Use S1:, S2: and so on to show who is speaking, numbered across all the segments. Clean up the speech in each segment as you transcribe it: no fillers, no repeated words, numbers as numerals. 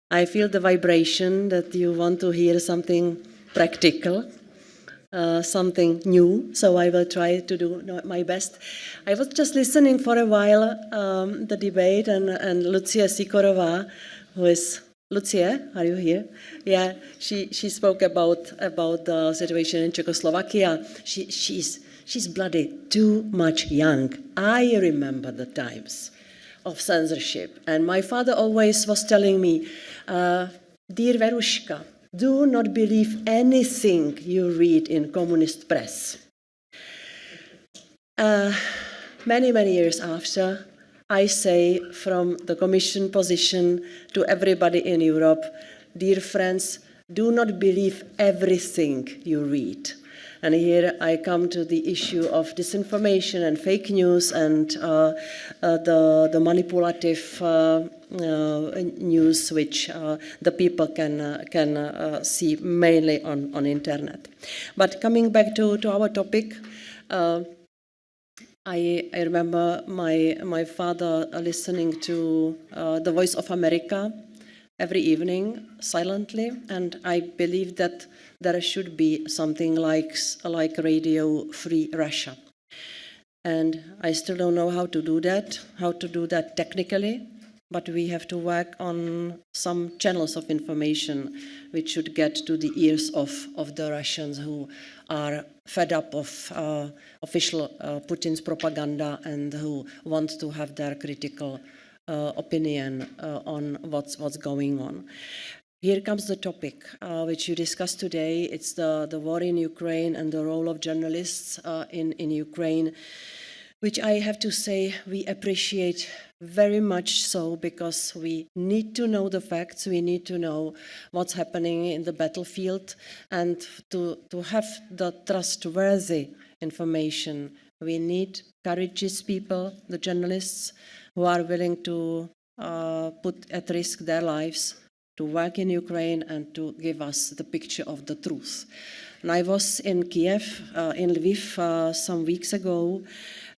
S1: I feel the vibration that you want to hear something practical, something new, so I will try to do my best. I was just listening for a while the debate, and Lucia Sikorová, who is Lucia, are you here? Yeah, she spoke about the situation in Czechoslovakia. She's bloody too much young. I remember the times of censorship, and my father always was telling me, dear Verushka, do not believe anything you read in communist press. Many years after, I say from the Commission position to everybody in Europe, dear friends, do not believe everything you read. And here I come to the issue of disinformation and fake news and the manipulative news which the people can see mainly on internet. But coming back to our topic, I remember my father listening to the Voice of America every evening silently, and I believe that there should be something like Radio Free Russia. And I still don't know how to do that technically, but we have to work on some channels of information which should get to the ears of the Russians who are fed up of official Putin's propaganda and who want to have their critical opinion on what's going on. Here comes the topic which you discussed today. It's the war in Ukraine and the role of journalists in Ukraine, which I have to say we appreciate very much so, because we need to know the facts, we need to know what's happening in the battlefield, and to have the trustworthy information. We need courageous people, the journalists, who are willing to put at risk their lives to work in Ukraine and to give us the picture of the truth. And I was in Kiev, in Lviv, some weeks ago.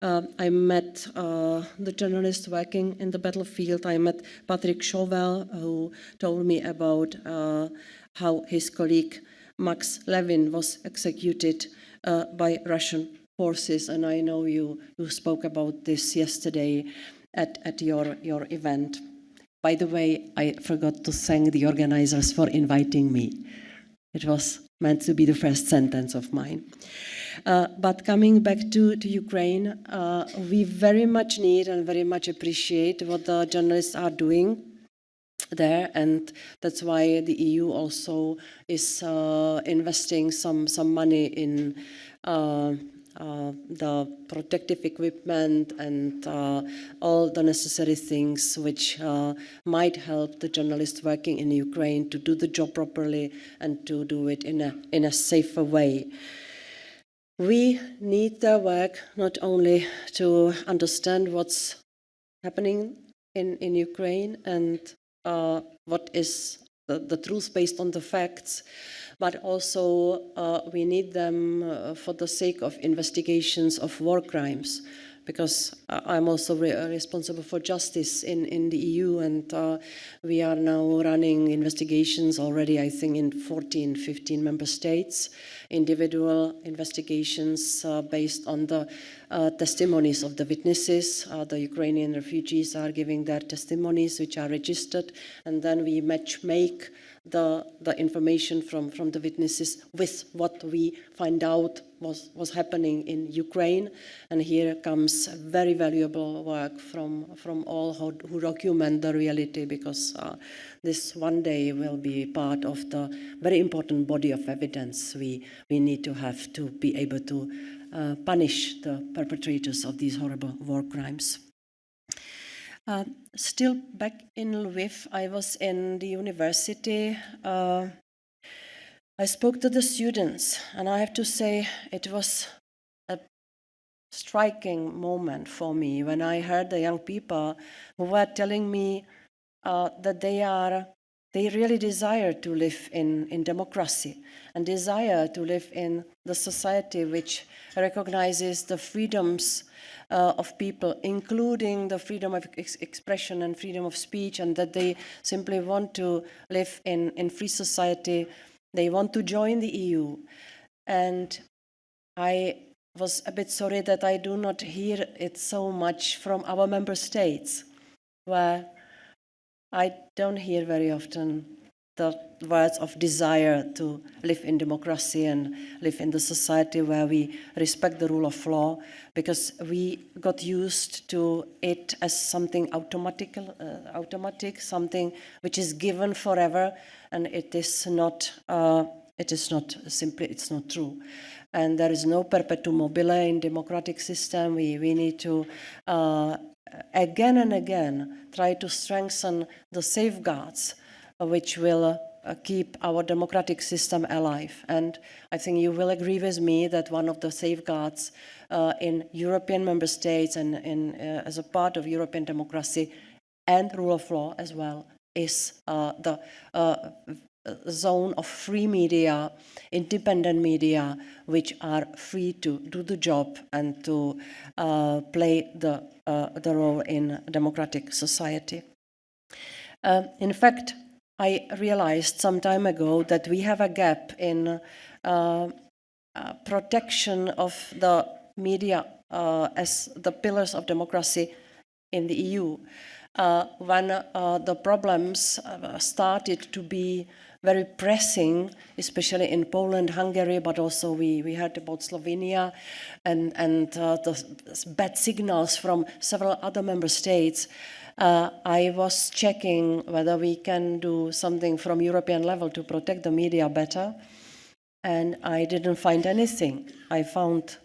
S1: I met the journalists working in the battlefield. I met Patrick Chauvel, who told me about how his colleague Max Levin was executed by Russian forces, and I know you spoke about this yesterday at your event. By the way, I forgot to thank the organizers for inviting me. It was meant to be the first sentence of mine. But coming back to Ukraine, we very much need and very much appreciate what the journalists are doing there, and that's why the EU also is investing some money in the protective equipment and all the necessary things which might help the journalists working in Ukraine to do the job properly and to do it in a safer way. We need their work not only to understand what's happening in Ukraine and what is the truth based on the facts, but also we need them for the sake of investigations of war crimes, because I'm also responsible for justice in the EU, and we are now running investigations already, I think, in 15 member states, individual investigations based on the testimonies of the witnesses. The Ukrainian refugees are giving their testimonies, which are registered, and then we make the information from the witnesses with what we find out was happening in Ukraine. And here comes very valuable work from all who document the reality, because this one day will be part of the very important body of evidence we need to have to be able to punish the perpetrators of these horrible war crimes. Still back in Lviv, I was in the university. I spoke to the students, and I have to say it was a striking moment for me when I heard the young people who were telling me that they are they really desire to live in democracy and desire to live in the society which recognizes the freedoms of people, including the freedom of expression and freedom of speech, and that they simply want to live in free society. They want to join the EU. And I was a bit sorry that I do not hear it so much from our member states, where I don't hear very often the words of desire to live in democracy and live in the society where we respect the rule of law, because we got used to it as something automatic, something which is given forever, and it is not true. And there is no perpetuum mobile in democratic system. We need to again and again try to strengthen the safeguards which will keep our democratic system alive. And I think you will agree with me that one of the safeguards in European member states and as a part of European democracy and rule of law as well is the zone of free media, independent media, which are free to do the job and to play the role in democratic society. In fact, I realized some time ago that we have a gap in protection of the media as the pillars of democracy in the EU. When the problems started to be very pressing, especially in Poland, Hungary, but also we heard about Slovenia and the bad signals from several other member states. I was checking whether we can do something from European level to protect the media better, and I didn't find anything. I found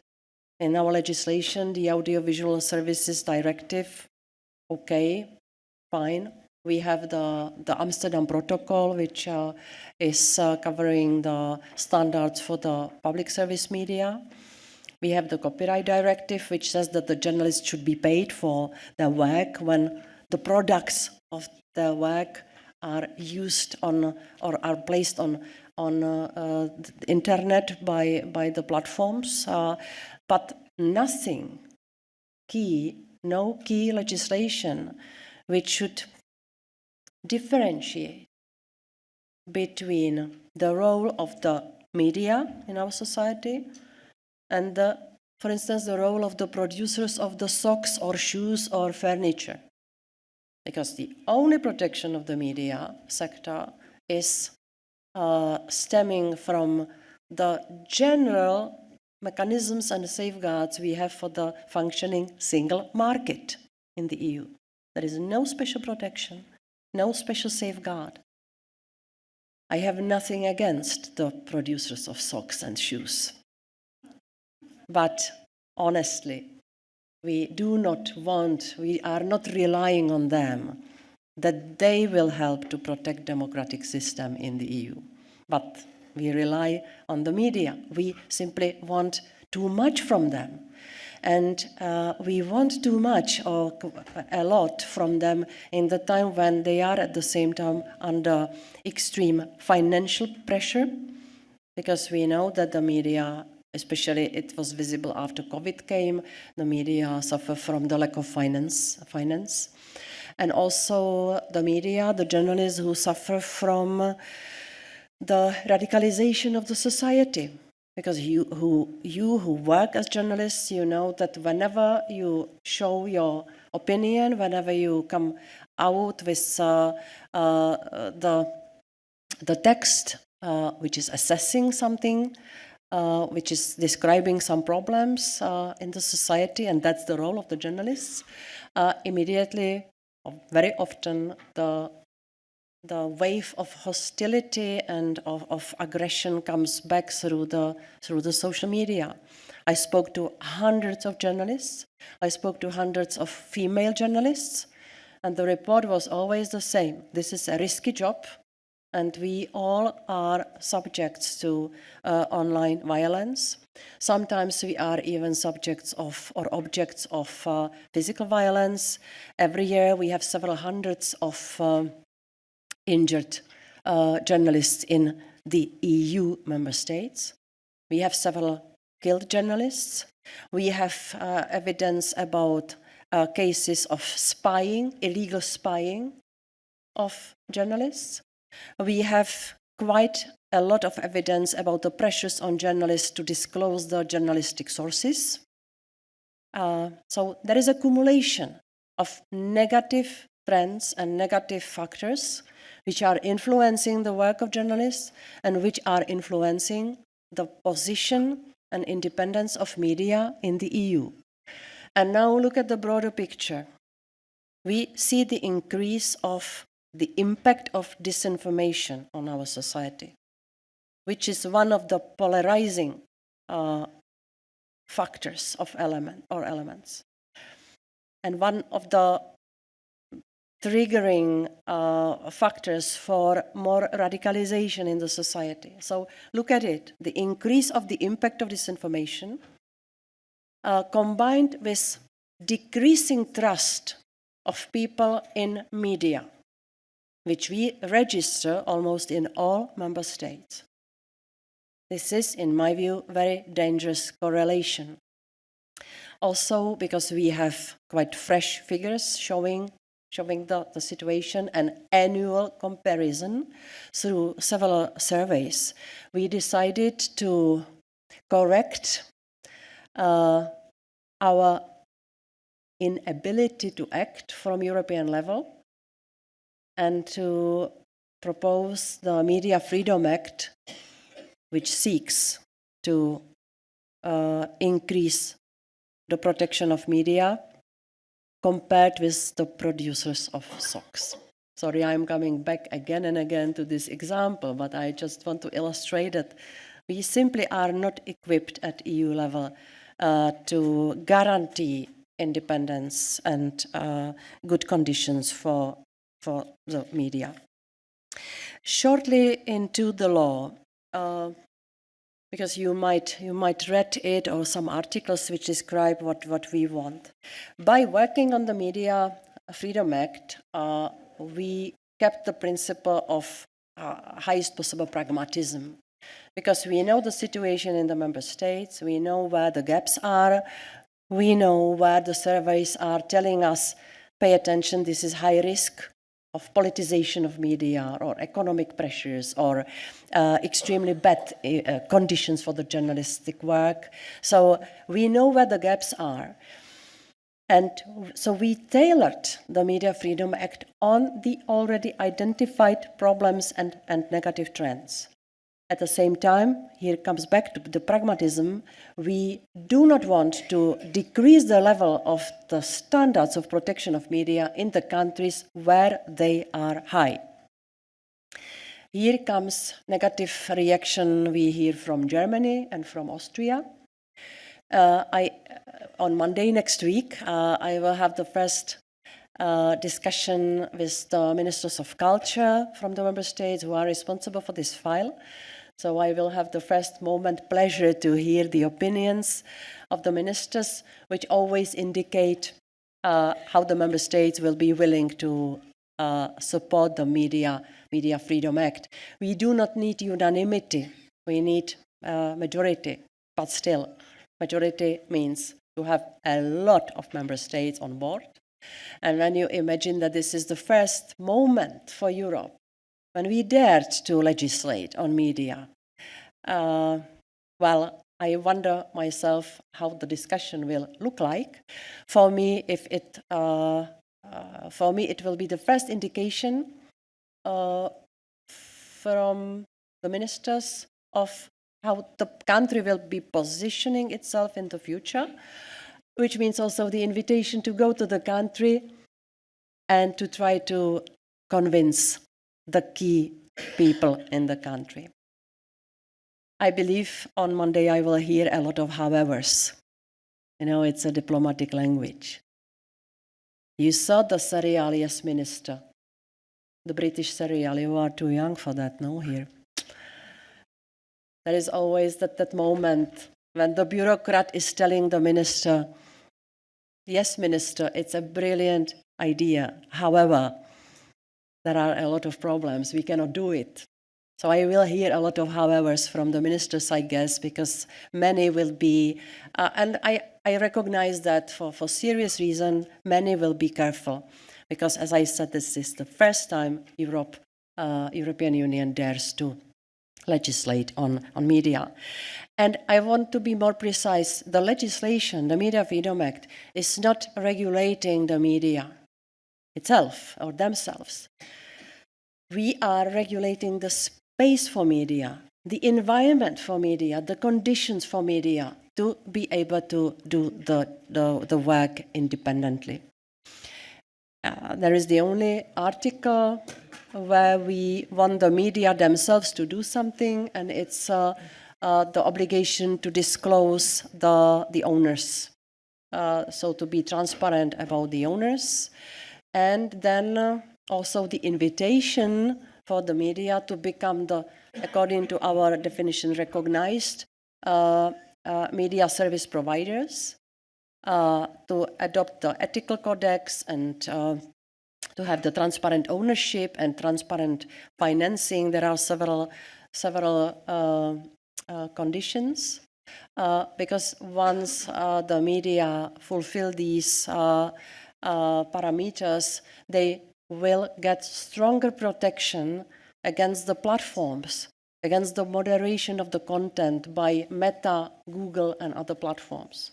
S1: in our legislation the Audiovisual Services Directive. Okay, fine. We have the Amsterdam Protocol, which is covering the standards for the public service media. We have the Copyright Directive, which says that the journalists should be paid for their work when the products of their work are used on or are placed on the internet by the platforms. But nothing key, no key legislation which should differentiate between the role of the media in our society and for instance, the role of the producers of the socks or shoes or furniture. Because the only protection of the media sector is stemming from the general mechanisms and safeguards we have for the functioning single market in the EU. There is no special protection, no special safeguard. I have nothing against the producers of socks and shoes. But honestly, we are not relying on them, that they will help to protect democratic system in the EU. But we rely on the media. We simply want too much from them. And we want too much or a lot from them in the time when they are at the same time under extreme financial pressure, because we know that the media, especially it was visible after COVID came, the media suffer from the lack of finance. And also the media, the journalists who suffer from the radicalization of the society. Because you who work as journalists, you know that whenever you show your opinion, whenever you come out with the text which is assessing something, which is describing some problems in the society, and that's the role of the journalists, immediately, or very often, the wave of hostility and of aggression comes back through the social media. I spoke to hundreds of journalists. I spoke to hundreds of female journalists, and the report was always the same. This is a risky job, and we all are subjects to online violence. Sometimes we are even subjects of or objects of physical violence. Every year we have several hundreds of injured journalists in the EU member states. We have several killed journalists. We have evidence about cases of spying, illegal spying of journalists. We have quite a lot of evidence about the pressures on journalists to disclose the journalistic sources. So there is accumulation of negative trends and negative factors which are influencing the work of journalists and which are influencing the position and independence of media in the EU. And now look at the broader picture. We see the increase of the impact of disinformation on our society, which is one of the polarizing factors of elements. And one of the triggering factors for more radicalization in the society. So look at it, the increase of the impact of disinformation combined with decreasing trust of people in media, which we register almost in all member states. This is, in my view, very dangerous correlation. Also because we have quite fresh figures showing the situation, an annual comparison through several surveys. We decided to correct our inability to act from European level and to propose the Media Freedom Act, which seeks to increase the protection of media compared with the producers of SOCs. Sorry, I'm coming back again and again to this example, but I just want to illustrate that we simply are not equipped at EU level to guarantee independence and good conditions for the media. Shortly into the law, because you might read it or some articles which describe what we want. By working on the Media Freedom Act, we kept the principle of highest possible pragmatism, because we know the situation in the member states, we know where the gaps are, we know where the surveys are telling us, pay attention, this is high risk of politicization of media or economic pressures or extremely bad conditions for the journalistic work. So we know where the gaps are. And so we tailored the Media Freedom Act on the already identified problems and negative trends. At the same time, here comes back to the pragmatism, we do not want to decrease the level of the standards of protection of media in the countries where they are high. Here comes negative reaction we hear from Germany and from Austria. On Monday next week, I will have the first discussion with the ministers of culture from the member states who are responsible for this file. So I will have the first moment pleasure to hear the opinions of the ministers, which always indicate how the member states will be willing to support the Media Freedom Act. We do not need unanimity, we need majority, but still, majority means to have a lot of member states on board. And when you imagine that this is the first moment for Europe when we dared to legislate on media, well, I wonder myself how the discussion will look like. For me, it will be the first indication from the ministers of how the country will be positioning itself in the future, which means also the invitation to go to the country and to try to convince the key people in the country. I believe on Monday I will hear a lot of howevers. You know, it's a diplomatic language. You saw the serial Yes Minister, the British serial. You are too young for that, no, here. There is always that moment when the bureaucrat is telling the minister, yes, minister, it's a brilliant idea. However, there are a lot of problems. We cannot do it. So I will hear a lot of howevers from the ministers, I guess, because many will be, and I recognize that for serious reason, many will be careful. Because as I said, this is the first time European Union dares to legislate on media. And I want to be more precise. The legislation, the Media Freedom Act, is not regulating the media itself or themselves. We are regulating the space for media, the environment for media, the conditions for media to be able to do the work independently. There is the only article where we want the media themselves to do something, and it's the obligation to disclose the owners. So to be transparent about the owners, and then also the invitation for the media to become according to our definition, recognized media service providers, to adopt the ethical codex and to have the transparent ownership and transparent financing. There are several conditions, because once the media fulfill these parameters, they will get stronger protection against the platforms, against the moderation of the content by Meta, Google, and other platforms.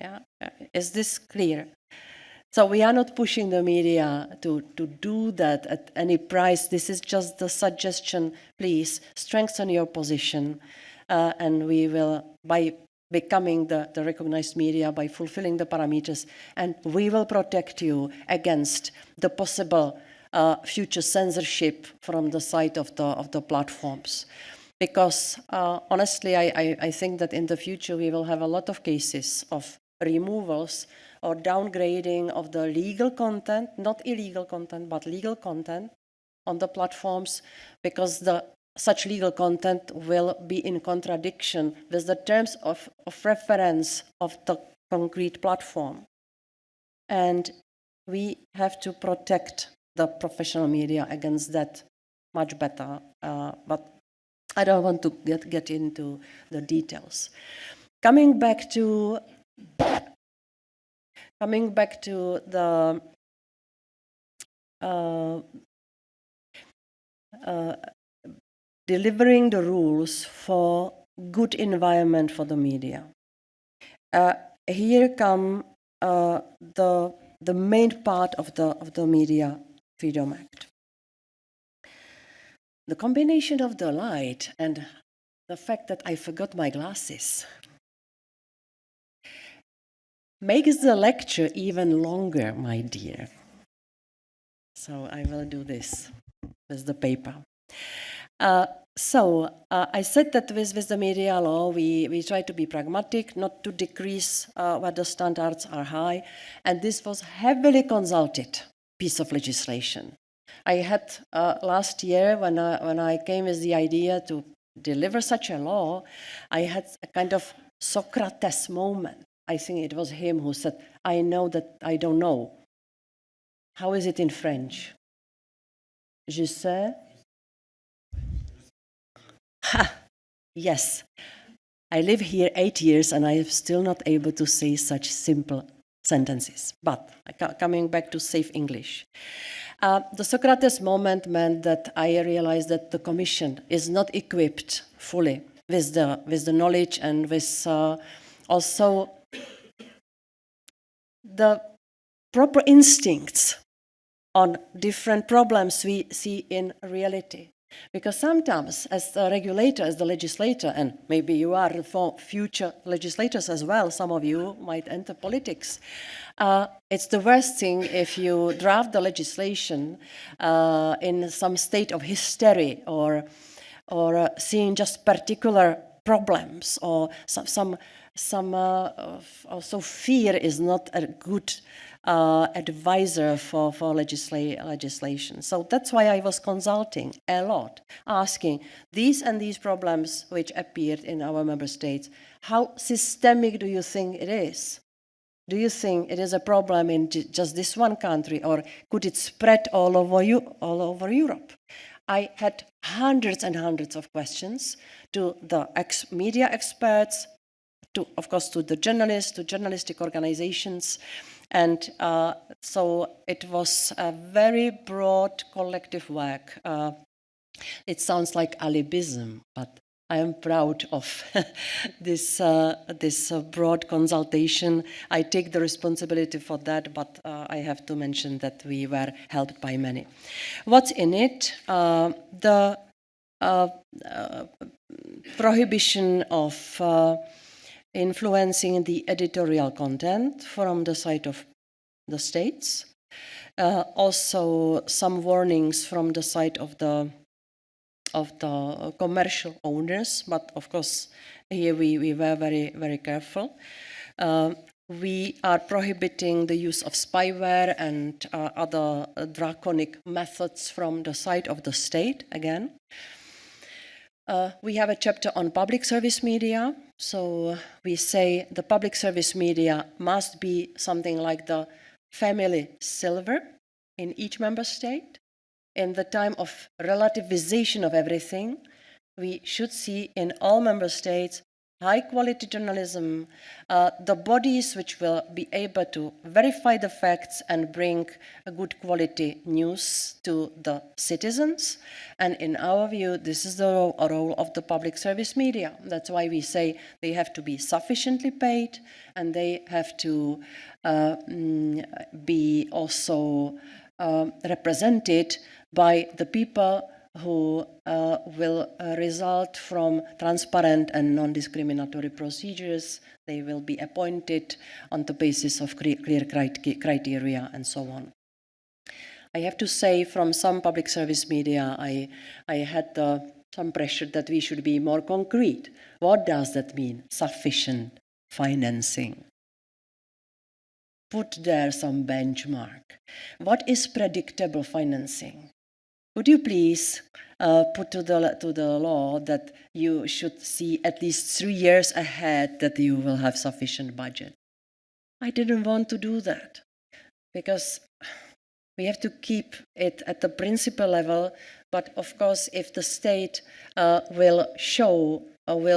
S1: Yeah, is this clear? So we are not pushing the media to do that at any price. This is just the suggestion. Please strengthen your position, and we will, by becoming the recognized media, by fulfilling the parameters, and we will protect you against the possible future censorship from the side of the platforms. Because honestly, I think that in the future we will have a lot of cases of removals or downgrading of the legal content, not illegal content, but legal content on the platforms, because such legal content will be in contradiction with the terms of reference of the concrete platform. And we have to protect the professional media against that much better. But I don't want to get into the details. Coming back to the delivering the rules for good environment for the media. Here come the main part of the Media Freedom Act. The combination of the light and the fact that I forgot my glasses makes the lecture even longer, my dear. So I will do this with the paper. I said that with the media law, we try to be pragmatic, not to decrease where the standards are high. And this was heavily consulted piece of legislation. I had last year, when I came with the idea to deliver such a law, I had a kind of Socrates moment. I think it was him who said, I know that I don't know. How is it in French? Je sais. Ha! Yes. I live here 8 years and I am still not able to say such simple sentences. But coming back to safe English. The Socrates moment meant that I realized that the Commission is not equipped fully with the knowledge and with also the proper instincts on different problems we see in reality. Because sometimes, as the regulator, as the legislator, and maybe you are for future legislators as well, some of you might enter politics, it's the worst thing if you draft the legislation in some state of hysteria or seeing just particular problems, or some also fear is not a good advisor for legislation. So that's why I was consulting a lot, asking these and these problems which appeared in our member states, how systemic do you think it is? Do you think it is a problem in just this one country, or could it spread all over Europe? I had hundreds and hundreds of questions to the media experts, of course, to the journalists, to journalistic organizations. And so it was a very broad collective work. It sounds like alibism, but I am proud of this broad consultation. I take the responsibility for that, but I have to mention that we were helped by many. What's in it? The prohibition of influencing the editorial content from the side of the states. Also, some warnings from the side of the commercial owners, but of course here we were very, very careful. We are prohibiting the use of spyware and other draconic methods from the side of the state again. We have a chapter on public service media. So we say the public service media must be something like the family silver in each member state. In the time of relativization of everything, we should see in all member states high-quality journalism, the bodies which will be able to verify the facts and bring a good quality news to the citizens. And in our view, this is the role of the public service media. That's why we say they have to be sufficiently paid, and they have to be also represented by the people who will result from transparent and non-discriminatory procedures. They will be appointed on the basis of clear criteria and so on. I have to say, from some public service media, I had some pressure that we should be more concrete. What does that mean? Sufficient financing. Put there some benchmark. What is predictable financing? Would you please put to the law that you should see at least 3 years ahead that you will have sufficient budget? I didn't want to do that because we have to keep it at the principal level. But of course, if the state will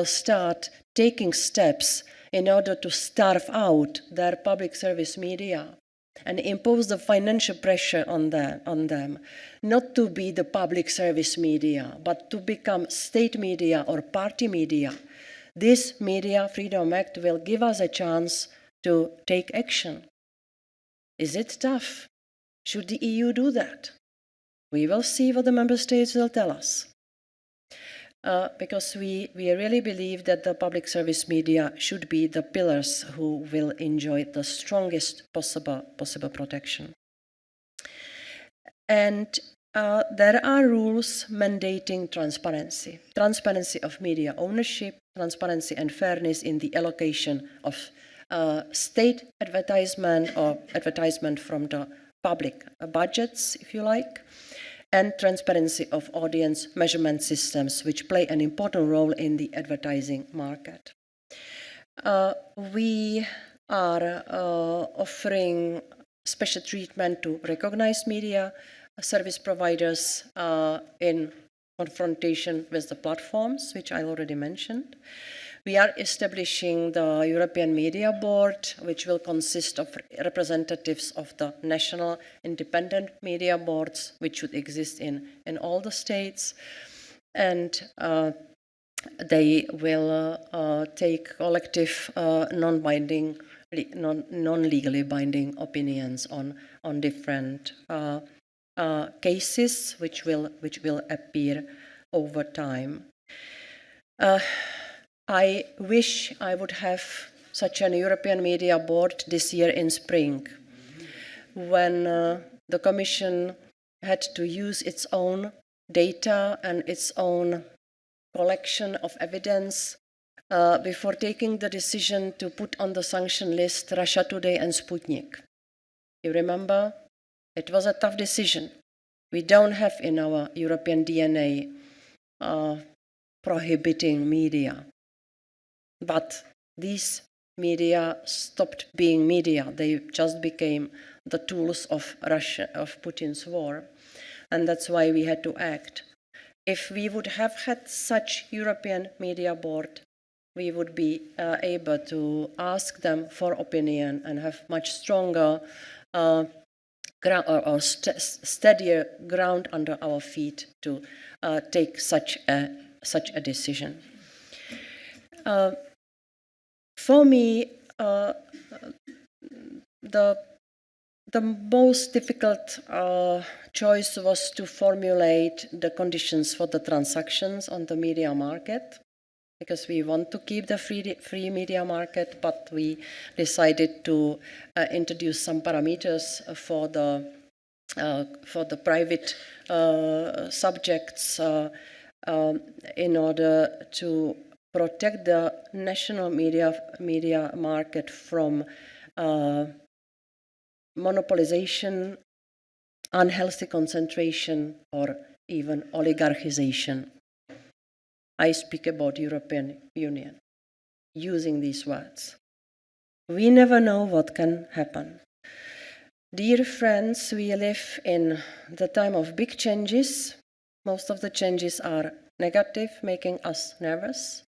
S1: start taking steps in order to starve out their public service media and impose the financial pressure on them, not to be the public service media, but to become state media or party media, this Media Freedom Act will give us a chance to take action. Is it tough? Should the EU do that? We will see what the member states will tell us. Because we really believe that the public service media should be the pillars who will enjoy the strongest possible protection. And there are rules mandating transparency. Transparency of media ownership, transparency and fairness in the allocation of state advertisement or advertisement from the public budgets, if you like, and transparency of audience measurement systems, which play an important role in the advertising market. We are offering special treatment to recognized media service providers in confrontation with the platforms, which I already mentioned. We are establishing the European Media Board, which will consist of representatives of the national independent media boards, which should exist in all the states. And they will take collective non-legally binding opinions on different cases which will appear over time. I wish I would have such an European Media Board this year in spring, when the Commission had to use its own data and its own collection of evidence before taking the decision to put on the sanction list Russia Today and Sputnik. You remember? It was a tough decision. We don't have in our European DNA prohibiting media. But these media stopped being media. They just became the tools of Russia, of Putin's war. And that's why we had to act. If we would have had such European media board, we would be able to ask them for opinion and have much stronger steadier ground under our feet to take such a decision. For me, the most difficult choice was to formulate the conditions for the transactions on the media market, because we want to keep the free media market, but we decided to introduce some parameters for the private subjects in order to protect the national media market from monopolization, unhealthy concentration, or even oligarchization. I speak about European Union, using these words. We never know what can happen. Dear friends, we live in the time of big changes. Most of the changes are negative, making us nervous.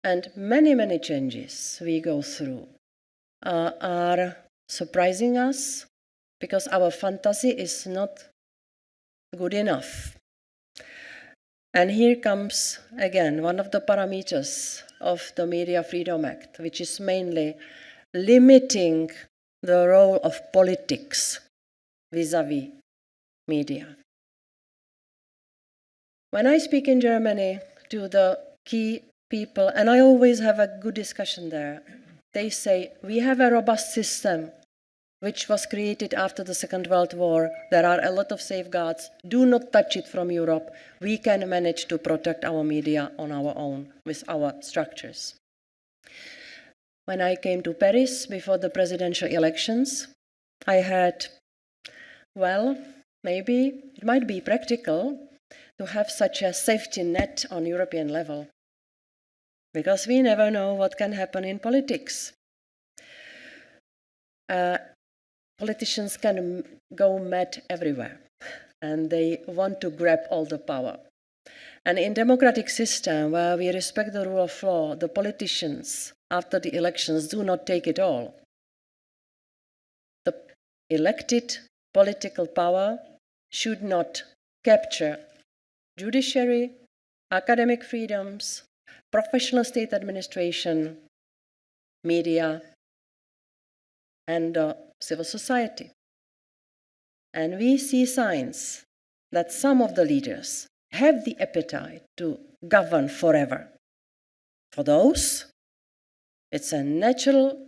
S1: And many, many changes we go through are surprising us because our fantasy is not good enough. And here comes again one of the parameters of the Media Freedom Act, which is mainly limiting the role of politics vis-à-vis media. When I speak in Germany to the key people, and I always have a good discussion there, they say, we have a robust system which was created after the Second World War. There are a lot of safeguards. Do not touch it from Europe. We can manage to protect our media on our own with our structures. When I came to Paris before the presidential elections, I heard, well, maybe it might be practical to have such a safety net on European level, because we never know what can happen in politics. Politicians can go mad everywhere, and they want to grab all the power. And in democratic system where we respect the rule of law, the politicians after the elections do not take it all. The elected political power should not capture judiciary, academic freedoms, professional state administration, media, and civil society. And we see signs that some of the leaders have the appetite to govern forever. For those, it's a natural,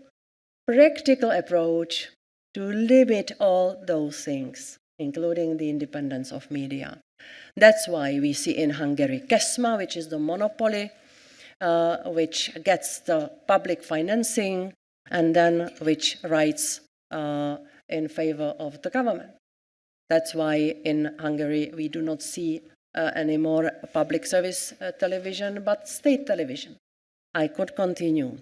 S1: practical approach to limit all those things, including the independence of media. That's why we see in Hungary KESMA, which is the monopoly, which gets the public financing and then which writes in favor of the government. That's why in Hungary we do not see anymore public service television, but state television. I could continue,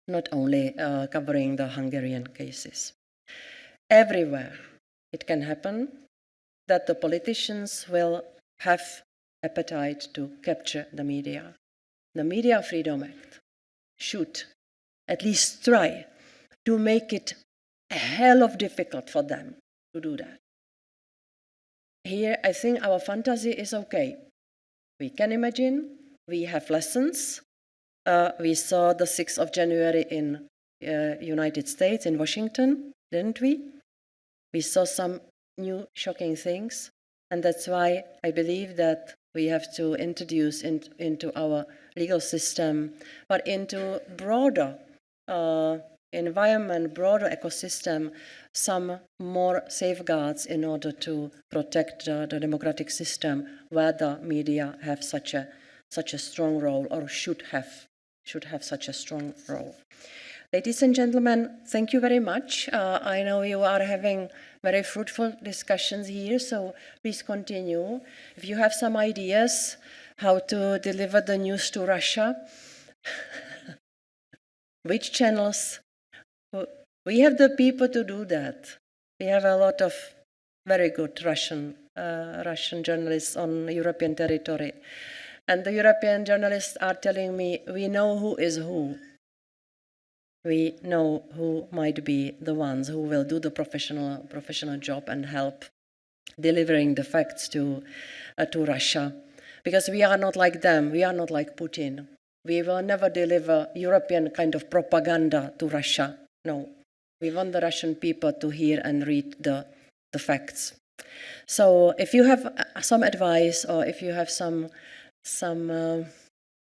S1: not only covering the Hungarian cases. Everywhere it can happen that the politicians will have appetite to capture the media. The Media Freedom Act should at least try to make it a hell of difficult for them to do that. Here, I think our fantasy is okay. We can imagine, we have lessons. We saw the 6th of January in United States, in Washington, didn't we? We saw some new shocking things, and that's why I believe that we have to introduce into our legal system, but into broader environment, broader ecosystem, some more safeguards in order to protect the democratic system where the media have such a strong role, or should have such a strong role. Ladies and gentlemen, thank you very much. I know you are having very fruitful discussions here, so please continue. If you have some ideas how to deliver the news to Russia, which channels. We have the people to do that. We have a lot of very good Russian journalists on European territory. And the European journalists are telling me, we know who is who. We know who might be the ones who will do the professional job and help delivering the facts to Russia. Because we are not like them, we are not like Putin. We will never deliver European kind of propaganda to Russia. No, we want the Russian people to hear and read the facts. So if you have some advice, or if you have some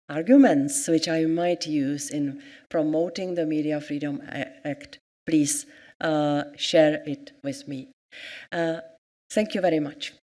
S1: arguments which I might use in promoting the Media Freedom Act, please share it with me. Thank you very much.